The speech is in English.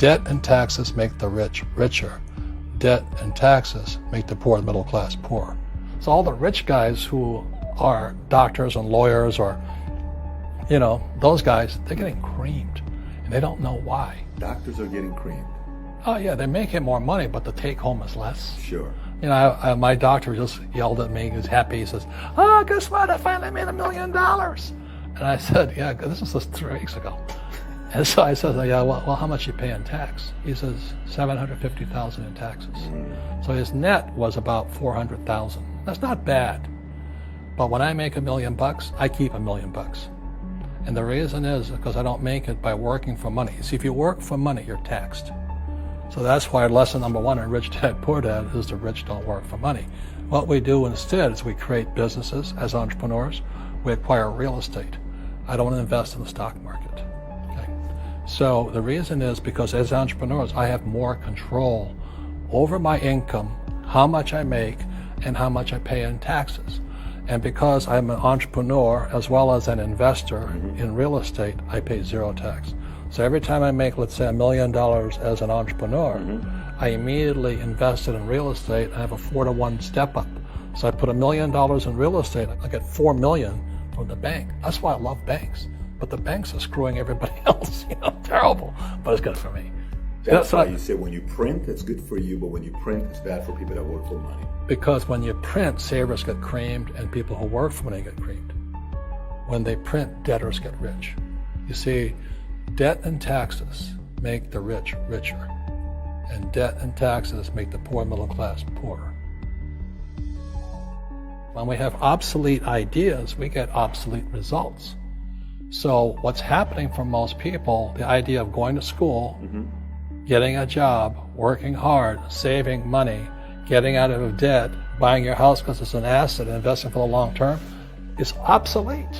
Debt and taxes make the rich richer. Debt and taxes make the poor and middle class poor. So all the rich guys who are doctors and lawyers or, those guys, they're getting creamed. And they don't know why. Doctors are getting creamed. Oh, yeah, they're making more money, but the take home is less. Sure. My doctor just yelled at me. He was happy. He says, "Oh, guess what? I finally made $1 million." And I said, "Yeah, this was just 3 weeks ago." And so I said, "Yeah, well, how much you pay in tax?" He says, $750,000 in taxes. So his net was about $400,000. That's not bad. But when I make $1 million, I keep $1 million. And the reason is because I don't make it by working for money. See, if you work for money, you're taxed. So that's why lesson number 1 in Rich Dad, Poor Dad is the rich don't work for money. What we do instead is we create businesses as entrepreneurs. We acquire real estate. I don't invest in the stock market. Okay? So the reason is because as entrepreneurs, I have more control over my income, how much I make, and how much I pay in taxes. And because I'm an entrepreneur as well as an investor in real estate, I pay 0 tax. So every time I make, let's say, $1 million as an entrepreneur, I immediately invested in real estate. I have a 4-to-1 step up. So I put $1 million in real estate. I get $4 million from the bank. That's why I love banks. But the banks are screwing everybody else. Terrible. But it's good for me. That's why you said when you print, it's good for you, but when you print, it's bad for people that work for money. Because when you print, savers get creamed and people who work for money get creamed. When they print, debtors get rich. You see, debt and taxes make the rich richer, and debt and taxes make the poor middle class poorer. When we have obsolete ideas, we get obsolete results. So what's happening for most people, the idea of going to school, getting a job, working hard, saving money, getting out of debt, buying your house because it's an asset, and investing for the long term, is obsolete.